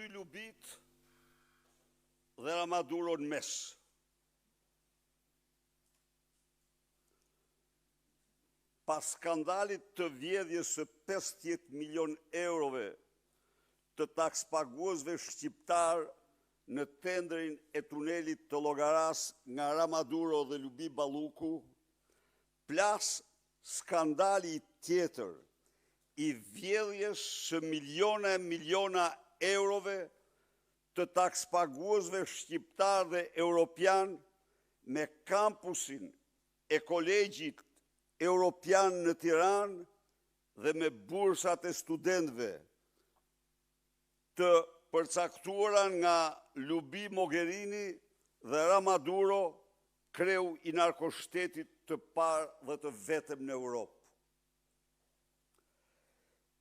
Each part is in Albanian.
dy Lubit dhe Ramaduro në mes. Pas skandalit të vjedhjes së 50 milion eurove të takspaguesve shqiptar në tendrin e tunelit të Llogaras nga Ramaduro dhe Lubi Balluku, plas skandali tjetër i vjedhjes së miliona eurove të takspaguesve shqiptar dhe europian me kampusin e Kolegjit Europian në Tiranë dhe me bursat e studentëve të përcaktuara nga Lubi Mogherini dhe Ramaduro, kreu i narkoshtetit të parë dhe të vetëm në Europë.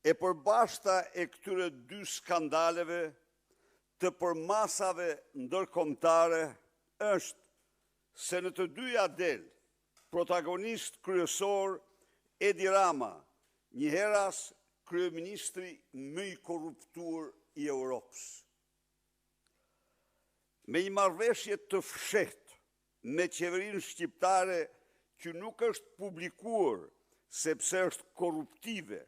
E përbashkëta e këtyre dy skandaleve të përmasave ndërkombëtare është se në të dyja del protagonist kryesor Edi Rama, njëheras kryeministri më i korruptuar i Europës. Me një marrëveshje të fshehtë me qeverinë shqiptare që nuk është publikuar sepse është korruptive,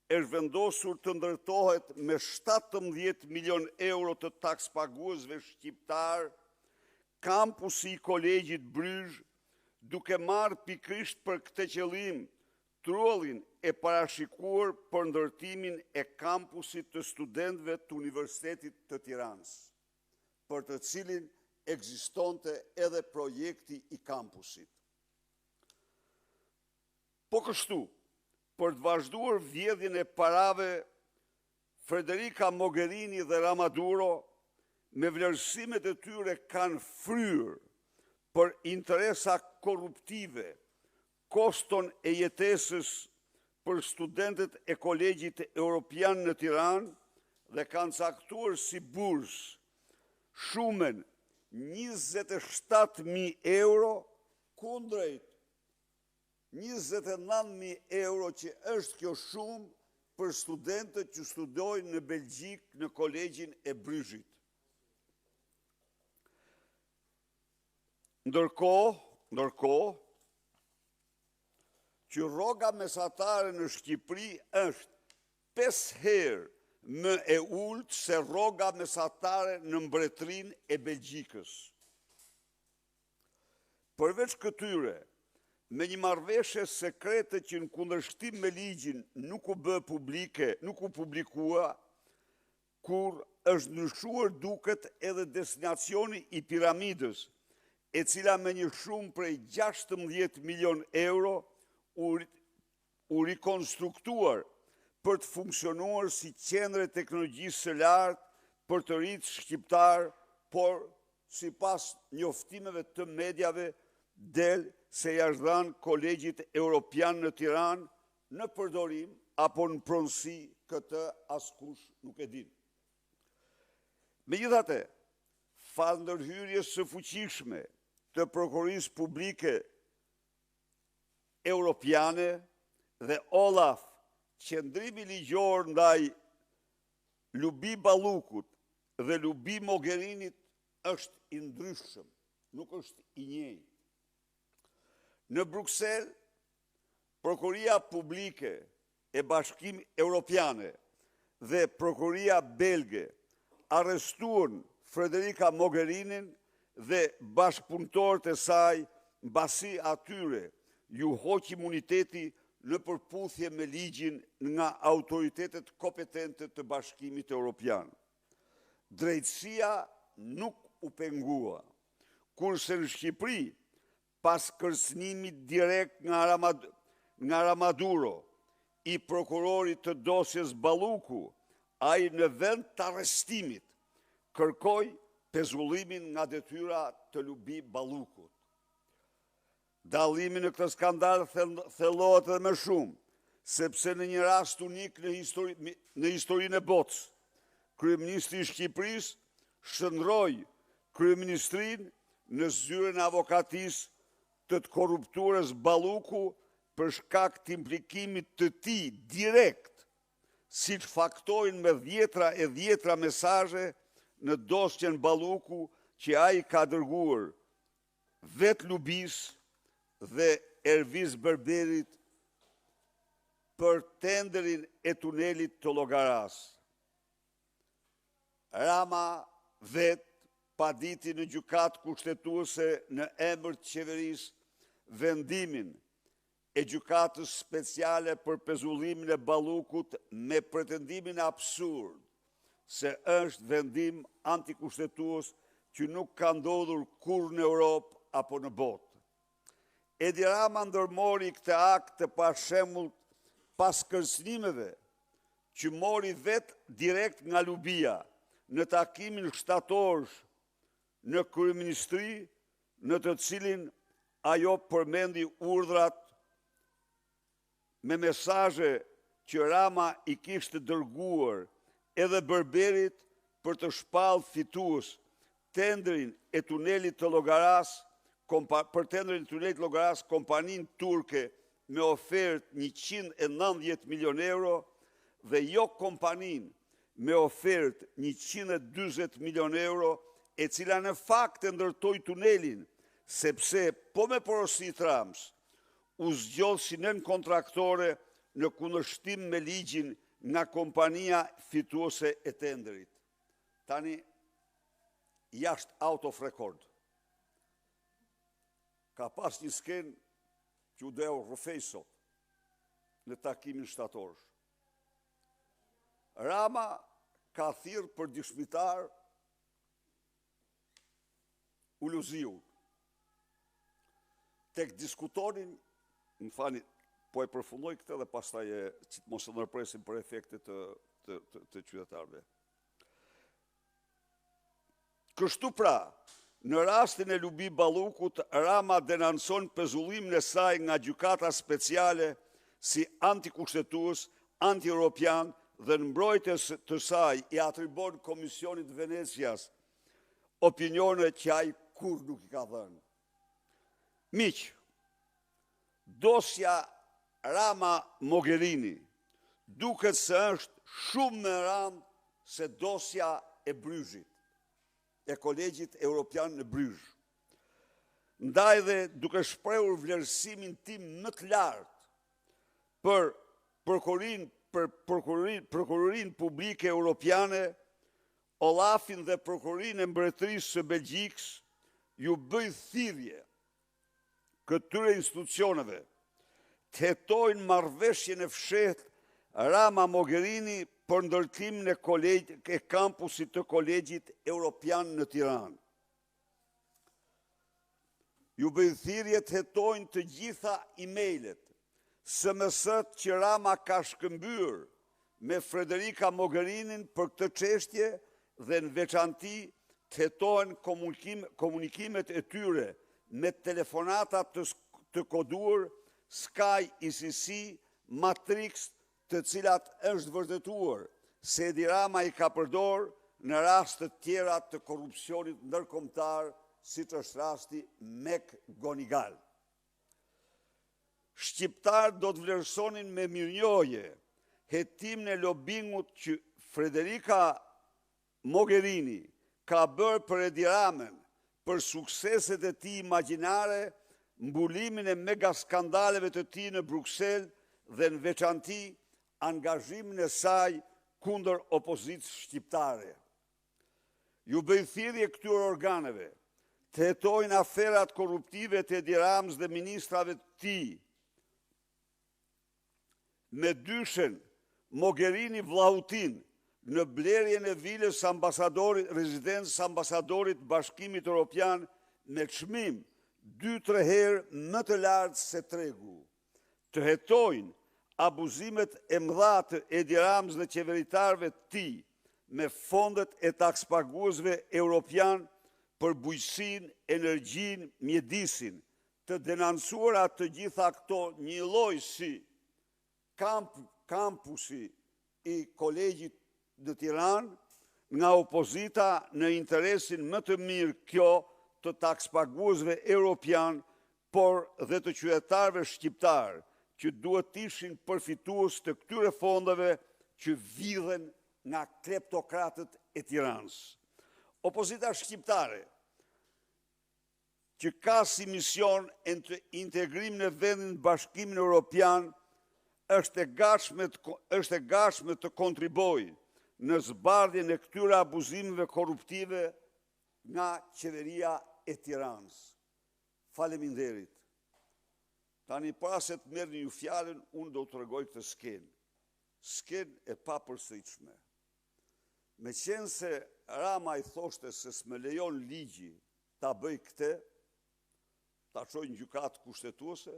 është vendosur të ndërtohet me 17 milion euro të takspaguesve shqiptar kampusi i Kolegjit Bryzh, duke marrë pikërisht për këtë qëllim trullin e parashikuar për ndërtimin e kampusit të studentëve të Universitetit të Tiranës, për të cilin ekzistonte edhe projekti i kampusit. Po kështu, për të vazhduar vjedhjen e parave, Federica Mogherini dhe Ramaduro me vlerësimet e tyre kanë fryrë për interesa korruptive, koston e jetesës për studentët e Kolegjit Europian në Tiranë dhe kanë caktuar si bursë shumën 27.000 euro kundrejt 29.000 euro që është kjo shumë për studentët që studojnë në Belgjik në Kolegjin e Bryzhit. Ndërkohë, që rroga mesatare në Shqipëri është 5 herë më e ulët se rroga mesatare në Mbretërinë e Belgjikës. Përveç këtyre, me një marrëveshje sekrete që në kundërshtim me ligjin nuk u bë publike, nuk u publikua, kur është ndryshuar duket edhe destinacioni i piramidës, e cila me një shumë prej 16 milion euro u rikonstruktuar për të funksionuar si qendre teknologjisë së lartë për të rinjt shqiptar, por sipas njoftimeve të mediave del se ja është dhënë Kolegjit Europian në Tiranë në përdorim apo në pronësi, këtë askush nuk e din. Megjithatë, falë ndërhyrjes së fuqishme të prokurorisë publike europiane dhe Olaf, qëndrimi ligjor ndaj Lubi Ballukut dhe Lubi Mogherinit është i ndryshëm, nuk është i njëjtë. Në Bruksel, Prokuria Publike e Bashkim Europiane dhe Prokuria Belge arrestuan Federica Mogherinin dhe bashkëpunëtorët e saj, mbasi atyre ju hoq imuniteti në përputhje me ligjin nga autoritetet kompetente të Bashkimit Evropian. Drejtësia nuk u pengua, kurse në Shqipëri, pas kërcënimit direkt nga Ramaduro, i prokurorit të dosjes Balluku, ai në vend të arrestimit kërkoi pezullimin nga detyra të Lubi Ballukut. Dallimi në këtë skandal thellohet edhe më shumë, sepse në një rast unik në historinë e botës, kryeministri i Shqipërisë shndroi kryeministrinë në zyrën e avokatisë të korruptuarës Balluku për shkak të implikimit të tij direkt si që faktojnë me dhjetra mesaje në dosjen Balluku që ai ka dërguar vetë Lubis dhe Erviz Berberit për tenderin e tunelit të Llogaras. Rama vetë paditi në gjykatë kushtetuese në emër të qeverisë vendimin e gjykatës speciale për pezullimin e Ballukut me pretendimin absurd se është vendim antikushtetues që nuk ka ndodhur kur në Europë apo në botë. Edi Rama ndërmori këtë akt të pashembull pas kërcënimeve që mori vetë direkt nga Lubia në takimin shtatorsh në kryeministri, në të cilin ajo përmendi urdhrat me mesaje që Rama i kishte dërguar edhe Berberit për të shpallë fitues tendrin e tunelit të Llogaras, për tendrin e tunelit të Llogaras kompaninë turke me ofertë 190 milion euro dhe jo kompaninë me ofertë 140 milion euro, e cila në fakt e ndërtoi tunelin, sepse po me porosi Trams, u zgjodh si nën kontraktore në kundërshtim me ligjin nga kompania fituese e tenderit. Tani, jashtë out of record. Ka pas një skenë që u deu rrëfej sot në takimin shtatorsh. Rama ka thirrë për dëshmitar Uluziu. Tek diskutonin, më fani, po e përfundoj këtë dhe pastaj që të mos e ndërpresim për efektet të qytetarëve. Kështu pra, në rastin e Lubi Ballukut, Rama denonson pezullimin e saj nga gjykata speciale si antikushtetues, anti-europian dhe në mbrojtjes të saj i atribon Komisionit Venecias opinione që ai kur nuk i ka dhënë. Miq, dosja Rama Mogherini duket se është shumë më rëndë se dosja e Bryzhit, e Kolegjit Evropian në Bryzh. Ndaj dhe duke shprehur vlerësimin tim më të lartë për prokurorinë publike europiane, Olafin dhe prokurorinë e mbretërisë së Belgjikës, ju bëj thirrje këtyre institucioneve të hetojnë marrëveshjen e fshehtë Rama Mogherini për ndërtimin e kampusit të Kolegjit Evropian në Tiranë. Ju bëj thirrje të hetojnë të gjitha emailët, SMS-t që Rama ka shkëmbyer me Frederica Mogherinin për këtë çështje dhe në veçanti të hetojnë komunikimet e tyre me telefonata të koduar Sky ICC, Matrix, të cilat është vërtetuar se Edi Rama i ka përdor në raste tjera të korrupsionit ndërkombëtar, siç është rasti Mek Gonigal. Shqiptarët do të vlerësonin me mirënjohje hetimin e lobingut që Frederica Mogherini ka bërë për Edi Ramën për sukseset e tij imagjinare, mbulimin e megaskandaleve të tij në Bruksel dhe në veçanti angazhimin e saj kundër opozitës shqiptare. Ju bëj thirrje këtyre organeve të hetojnë aferat korruptive të Edi Ramës dhe ministrave të tij, me dyshen Mogherini Vlahutin në blerjen e vilës rezidencës ambasadorit Bashkimit Evropian me çmim 2-3 herë më të lartë se tregu, të hetojnë abuzimet e mëdha të Edi Ramës dhe qeveritarëve të tij me fondet e takspaguesve evropian për bujqësinë, energjinë, mjedisin, të denoncuara të gjitha këto një lloj si kampusi i Kolegjit në Tiranë nga opozita në interesin më të mirë kjo të takspaguesve evropian, por dhe të qytetarëve shqiptar që duhet ishin përfitues të këtyre fondeve që vidhen nga kleptokratët e Tiranës. Opozita shqiptare, që ka si mision integrim në vendin Bashkimin Evropian, është e gatshme të kontribojë në zbardhjen e këtyre abuzimeve korruptive nga qeveria e Tiranës. Faleminderit. Tani para se të merrni ju fjalën, unë do të rregoj këtë skenë. Skenë e papërsëritshme. Meqense se Rama i thoshte se s'më lejon ligji ta bëj këtë, ta çoj në gjykatë kushtetuese,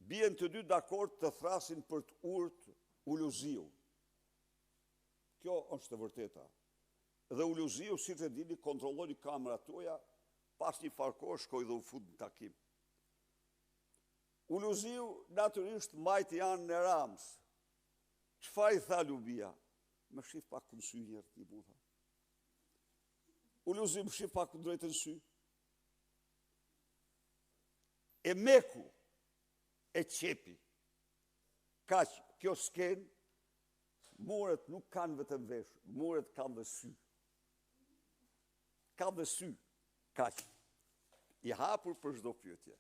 bien të dy dakord të thrasin për të urt Uluziu. Kjo është e vërteta. Dhe Uluziu, si të dini, kontrolloi kamerat tuaja, pas një farko shkoi dhe u fut në takim. Uluziu natyrisht majti anën e Ramës. Çfarë i tha Lubia? Më shif pak në sy njerë ti mu tha. Uluziu më shif pak drejtë në sy. E Meku, e Qepi, kaq, kjo skenë, muret nuk kanë vetëm vesh, muret kanë dhe sy. Kanë dhe sy, kaq. I hapur për çdo pyetje.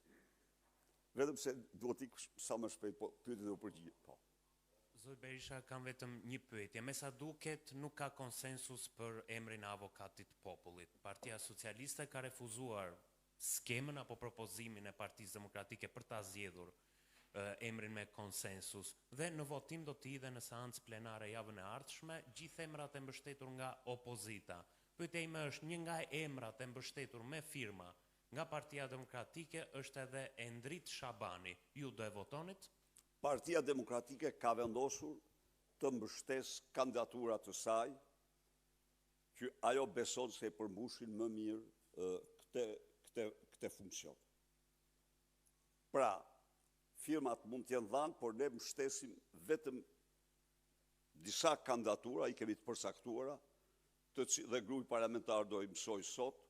Vetëm se duhet ikë sa më shpejt, po pyetje do përgjigje. Po. Zoti Berisha, kam vetëm një pyetje. Me sa duket nuk ka konsensus për emrin e avokatit popullit. Partia Socialiste ka refuzuar skemën apo propozimin e Partisë Demokratike për ta zgjedhur emrin me konsensus. Dhe në votim do të hidhe në seancë plenare javën e ardhshme gjithë emrat e mbështetur nga opozita. Pyetja ime është, një nga emrat e mbështetur me firma nga Partia Demokratike është edhe Endrit Shabani. Ju do e votonit? Partia Demokratike ka vendosur të mbështes kandidaturat të saj, që ajo beson se e përmbushin më mirë këtë funksion. Pra, firmat mund t'jenë dhanë, por ne mbështesim vetëm disa kandidatura, i kemi të përsaktuara, dhe grupi parlamentar do i mësoj sot,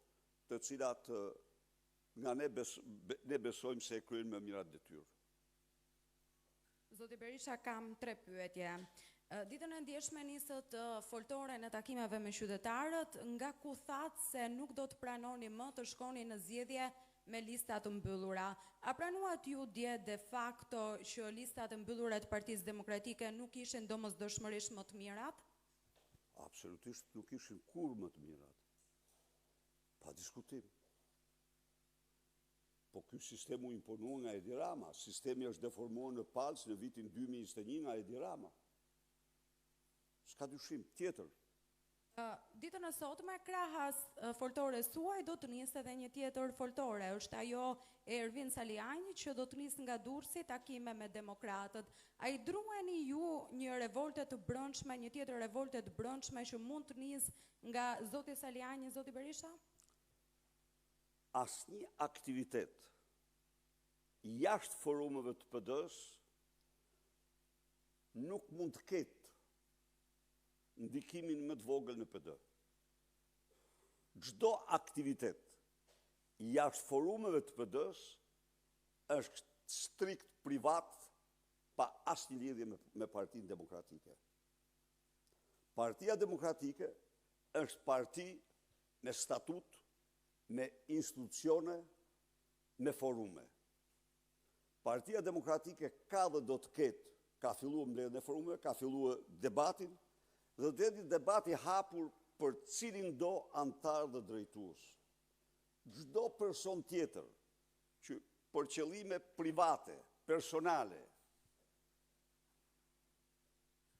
të cilat nga ne besojmë se e kryejnë më mirat detyrë. Zoti Berisha, kam 3 pyetje. Ditën e ndjeshme nisët foltore në takimeve me qytetarët, nga ku thatë se nuk do të pranoni më të shkoni në zgjedhje me listat të mbyllura. A pranuat ju dje de facto që listat të mbyllura të Partisë Demokratike nuk ishin domosdoshmërisht më të mirat? Absolutisht nuk ishin kur më të mirat. Pa diskutim. Po ky sistem u imponua nga Edi Rama. Sistemi është deformuar në palës në vitin 2021 nga Edi Rama. S'ka dyshim tjetër. Ditën e sotme, krahas foltores suaj do të nisë edhe një tjetër foltore. Është ajo e Ervin Saliani që do të nisë nga Durrësi takime me demokratët. A i drueni ju një revolte të brendshme, një tjetër revolte të brendshme që mund të nisë nga zoti Saliani, zoti Berisha? Asnjë aktivitet jashtë forumeve të PD-s nuk mund të ketë ndikimin më të vogël në PD. Çdo aktivitet jashtë forumeve të PD-s është strikt privat, pa asnjë lidhje me Partinë Demokratike. Partia Demokratike është parti me statut, me institucione, me forume. Partia Demokratike ka dhe do të ketë, ka filluar mbledhjen e forumeve, ka filluar debatin, dhe do të debati hapur për cilin do antar dhe drejtues. Çdo person tjetër që për qëllime private, personale,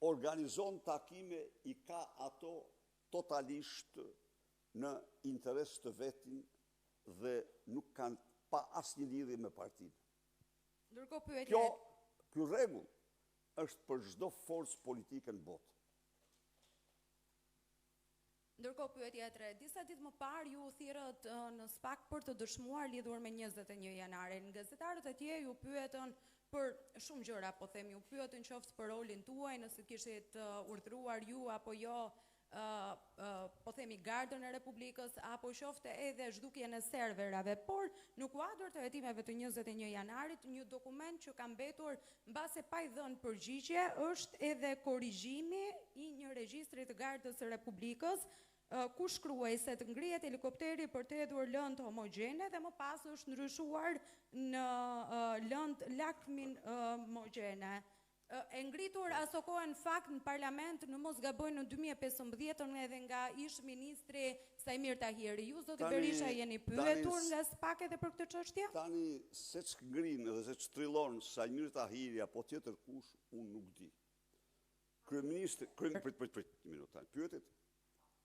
organizon takime, i ka ato totalisht në interes të vetin dhe nuk kanë pa asnjë lidhje me partinë. Ndërkohë pyetje. Ky rregull është për çdo forcë politike në botë. Ndërkohë pyetja e tretë, disa ditë më parë ju u thirrët në SPAK për të dëshmuar lidhur me 21 janarin. Gazetarët atje ju pyetën për shumë gjëra, po themi, ju pyetën qoftë për rolin tuaj, nëse kishit urdhëruar ju apo jo po themi Gardën e Republikës apo qofte edhe zhdukjen e serverave, por në kuadër të hetimeve të 21 janarit, një dokument që ka mbetur mbase pa i dhënë përgjigje është edhe korrigjimi i një regjistri të Gardës së Republikës, ku shkruaj se të ngrihet helikopteri për të hedhur lëndë homogjene dhe më pas është ndryshuar në lëndë lakmin homogjene. E ngritur aso kohë në fakt në parlament në mos gaboj në 2015 edhe nga ish ministri Sajmir Tahiri. Ju, zoti Berisha, jeni pyetur nga SPAK edhe për këtë çështje? Tani, se që ngrinë dhe se që trillon Sajmir Tahiri apo tjetër kush, unë nuk di. Kryeministri, një minutë tani, pyetit,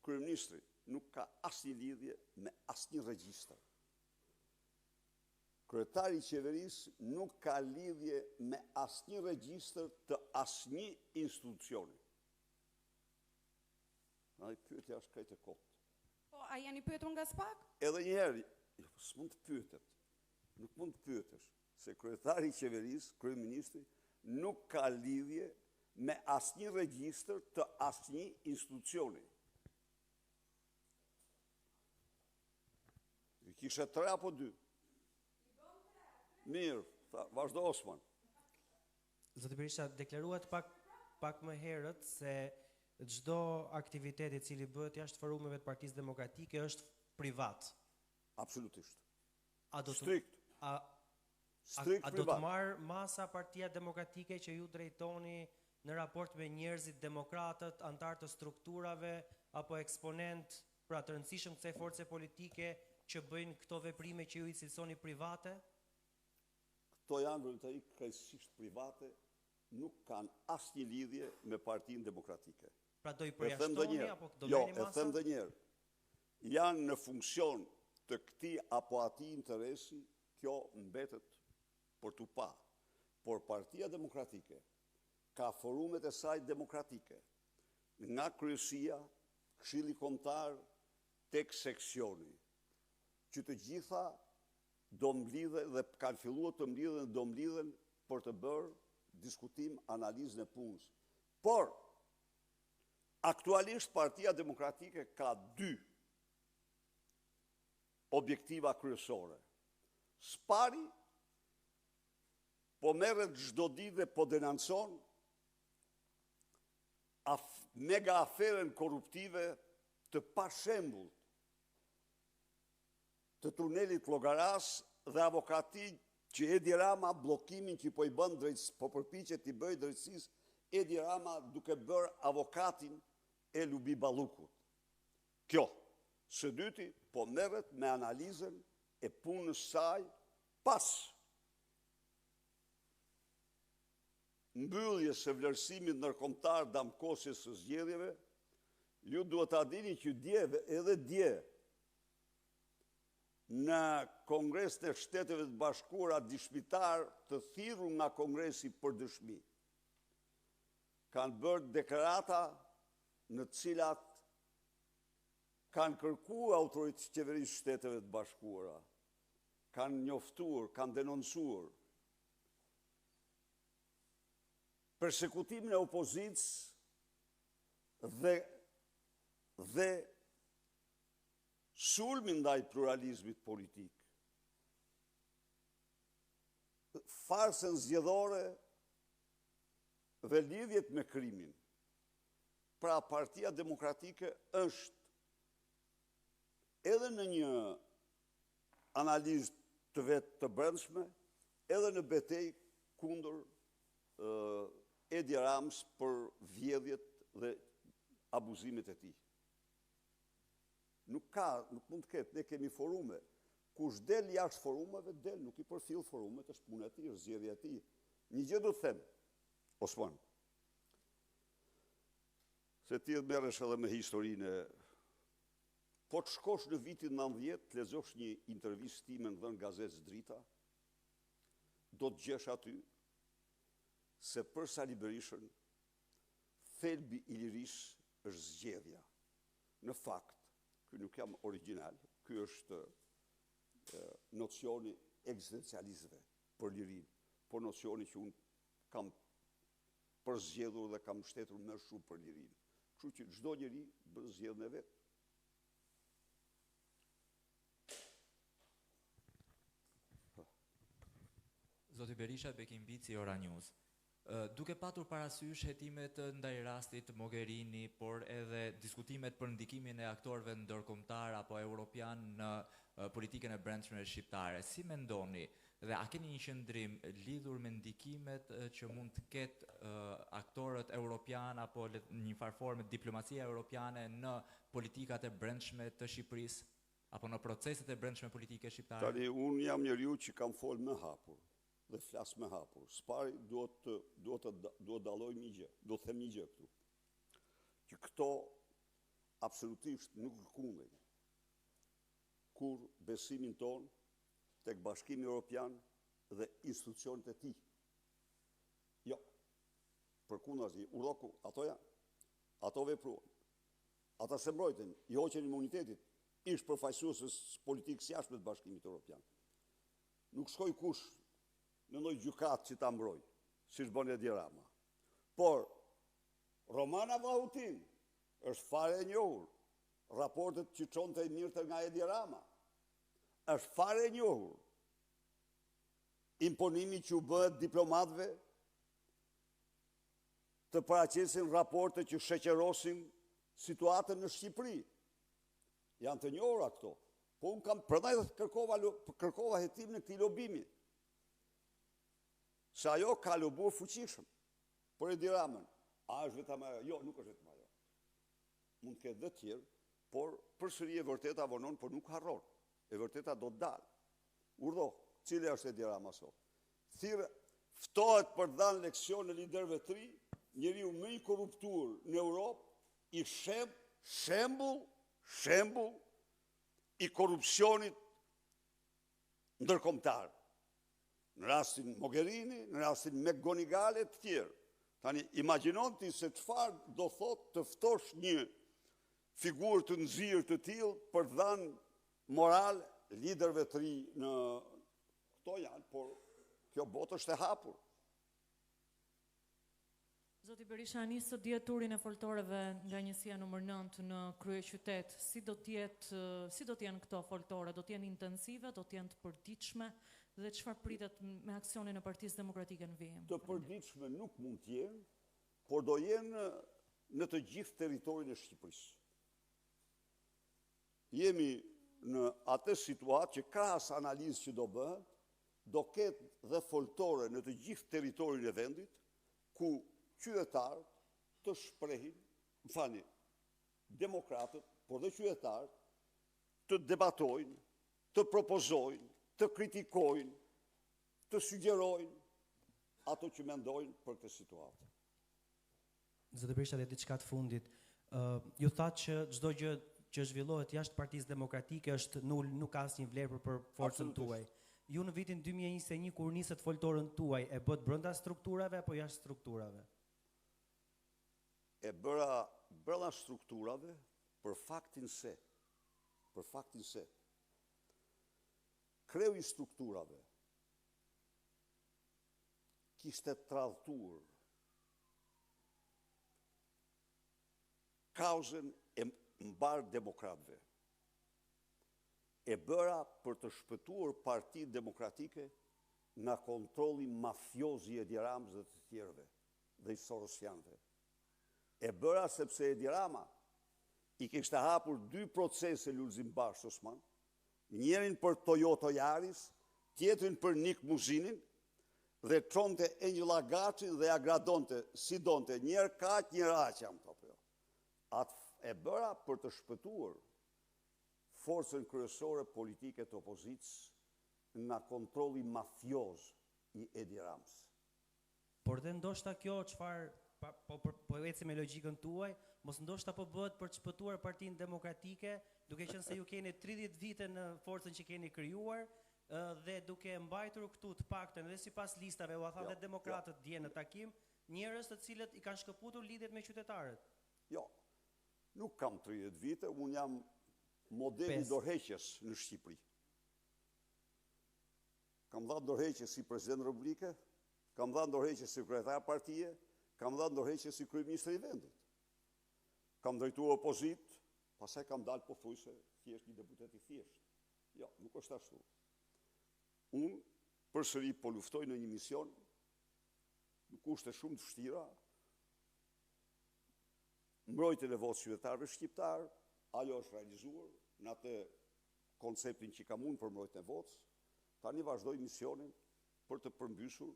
kryeministri nuk ka asnjë lidhje me asnjë regjistër. Kryetari i qeverisë nuk ka lidhje me asnjë regjistër të asnjë institucioni. Ai pyetja është krejt e kotë. Po, a jeni pyetur nga SPAK? Edhe një herë, s'mund të pyetet. Nuk mund të pyetesh se kryetari i qeverisë, kryeministri, nuk ka lidhje me asnjë regjistër të asnjë institucioni. I kishe 3 apo 2? Mirë, vazhdo Osman. Zoti Berisha, deklaruat pak më herët se çdo aktivitet i cili bëhet jashtë forumeve të Partisë Demokratike është privat. Absolutisht. Strikt. Strikt A do të marrë masa Partia Demokratike që ju drejtoni në raport me njerëzit demokratët, antar të strukturave apo eksponent pra të rëndësishëm kësaj force politike që bëjnë këto veprime që ju i cilësoni private? Këto janë vërtetërisht krejtësisht private, nuk kanë asnjë lidhje me Partinë Demokratike. Pra do i përjashtoni apo do merrni masa? Jo, e them edhe një herë. Janë në funksion të këtij apo atij interesi, kjo mbetet për tu pa. Por Partia Demokratike ka forumet e saj demokratike, nga kryesia, Këshilli Kombëtar tek seksioni, që të gjitha do mblidhen dhe kanë filluar të mblidhen dhe do mblidhen për të bërë diskutim, analizën e punës. Por, aktualisht Partia Demokratike ka 2 objektiva kryesore. Spari po merret çdo ditë dhe po denancon mega aferën korruptive të pashembullt të tunelit Llogaras dhe avokati që Edi Rama blokimin që po i bën po përpiqet i bëjë drejtësisë Edi Rama duke bërë avokatin e Lubi Ballukut. Kjo, së dyti, po merret me analizën e punës saj pas mbylljes së vlerësimit ndërkombëtar damkosjes së zgjedhjeve. Ju duhet ta dini që dje në Kongres të Shteteve të Bashkuara dëshmitar të thirrur nga Kongresi për dëshmi. Kanë bërë deklarata në të cilat kanë kërkuar autoritetë qeverisë Shteteve të Bashkuara, kanë njoftuar, kanë denoncuar persekutimin e opozicës dhe sulmin ndaj pluralizmit politik, farsën zgjedhore dhe lidhjet me krimin. Pra Partia Demokratike është edhe në një analizë të vetë të brendshme, edhe në betejë kundër Edi Ramës për vjedhjet dhe abuzimet e tij. Nuk mund të ketë, ne kemi forume. Kush del jashtë forumeve, del, nuk i përfill forumet, është puna e tij, është zgjedhja e tij. Një gjë do të them, Osman, se ti merresh edhe me historinë. Po të shkosh në vitin 90, të lexosh një intervistë time në gazetës Drita, do të gjesh aty se për Sali Berishën thelbi i lirisë është zgjedhja. Në fakt, ky nuk jam original, ky është nocioni ekzistencialistëve për lirinë, por nocioni që unë kam përzgjedhur dhe kam mbështetur më shumë për lirinë. Kështu që çdo njeri bën zgjedhjen e vet. Zoti Berisha, Bekim Bici, Ora News. Duke patur parasysh hetimet ndaj rastit Mogherini, por edhe diskutimet për ndikimin e aktorëve ndërkombëtar apo europian në politikën e brendshme shqiptare, si mendoni dhe a keni një qëndrim lidhur me ndikimet që mund të ketë aktorët europian apo një farformë diplomacia europiane në politikat e brendshme të Shqipërisë apo në proceset e brendshme politike shqiptare? Tani, unë jam njeriu që kam folë me hapur dhe flas me hapur. Spari duhet dalloj një gjë, do të them një gjë këtu. Që këto absolutisht nuk lëkundin kur besimin ton tek Bashkimi Evropian dhe institucionet e tij. Jo. Përkundazi, urroku, ato janë. Ato vepruan. Ata se mbrojtën, i hoqën imunitetit, ish përfaqësues politikës jashtme të Bashkimit Evropian. Nuk shkoi kush në ndonjë gjykat që ta mbroj, siç bën Edi Rama. Por Romana Vlahutin është fare e njohur. Raportet që çonte mirë nga Edi Rama. Është fare e njohur. Imponimi që u bëhet diplomatëve të paraqesin raporte që shoqërosin situatën në Shqipëri. Janë të njohura këto. Po unë kam prandaj kërkova hetimin e këtij lobimi. Se ajo ka lobuar fuqishëm. Por Edi Ramën, a është vetëm ajo? Jo, nuk është vetëm ajo. Mund të ketë dhe tjerë, por përsëri e vërteta vonon, por nuk harron. E vërteta do të dalë. Urdhë, cili është Edi Rama sot? Thirrë, ftohet për të dhënë leksion në liderëve të ri, njeriu më i korruptuar në Europë, i shembull i korrupsionit ndërkombëtar. Në rastin Mogherini, në rastin McGonigal e të tjerë. Tani, imagjinon ti se çfarë do thotë të ftosh një figurë të nxirë të tillë për të dhënë moral liderëve të ri në këto janë, por kjo botë është e hapur. Zoti Berisha, nisë dje turin e foltorëve nga njësia numër 9 në kryeqytet. Si do të jenë këto foltore? Do të jenë intensive, do të jenë të përditshme dhe çfarë pritet me aksionin e Partisë Demokratike në vijim? Të përditshme nuk mund të jenë, por do jenë në të gjithë territorin e Shqipërisë. Jemi në atë situatë që krahas analizë që do bëhet, do ketë dhe foltore në të gjithë territorin e vendit, ku qytetarët të shprehin, demokratët, por dhe qytetarët, të debatojnë, të propozojnë, të kritikojnë, të sugjerojnë ato që mendojnë për këtë situatë. Zoti Berisha, dhe diçka të fundit, ju thatë që çdo gjë që zhvillohet jashtë Partisë Demokratike është nul, nuk ka asnjë vlerë për forcën tuaj. Ju në vitin 2021 kur nisët foltorën tuaj, e bët brenda strukturave apo jashtë strukturave? E bëra brenda strukturave për faktin se kreu i strukturave kishte tradhtuar kauzën e mbar demokratëve. E bëra për të shpëtuar Partinë Demokratike nga kontrolli mafioz i Edi Ramës dhe të tjerëve dhe i sorosianëve. E bëra sepse Edi Rama i kishte hapur 2 procese Lulzim Bash Osman, njërin për Toyota Yaris, tjetrin për Nik Muzinin, dhe çonte Angela Gaçin dhe agradonte si donte, njërë kaq, njërë aq jam topo. Atë e bëra për të shpëtuar forcën kryesore politike të opozicës nga kontrolli mafioz i Edi Ramës. Por dhe ndoshta kjo çfarë po ecim me logjikën tuaj, mos ndoshta po bëhet për të shpëtuar Partinë Demokratike, duke qenë se ju keni 30 vite në forcën që keni krijuar dhe duke mbajtur këtu të paktën dhe sipas listave u tha dhe demokratët dje në takim, njerëz të cilët i kanë shkëputur lidhjet me qytetarët. Jo. Nuk kam 30 vite, unë jam modeli dorëheqjes në Shqipëri. Kam dhënë dorëheqje si president Republike, kam dhënë dorëheqje si kryetar partie, kam dhënë dorëheqje si kryeministër i vendit. kam drejtuar opozit, pastaj kam dalë pothuajse thjesht një deputet i thjesht. Jo, nuk është ashtu. Unë përsëri po luftoj në një mision në kushte shumë të vështira, mbrojtjen e votës qytetarëve shqiptar, ajo është realizuar në atë konceptin që kam unë për mbrojtjen e votës. Tani vazhdoj misionin për të përmbysur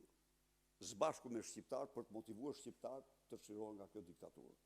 së bashku me shqiptar, për të motivuar shqiptar të çlirohen nga kjo diktaturë.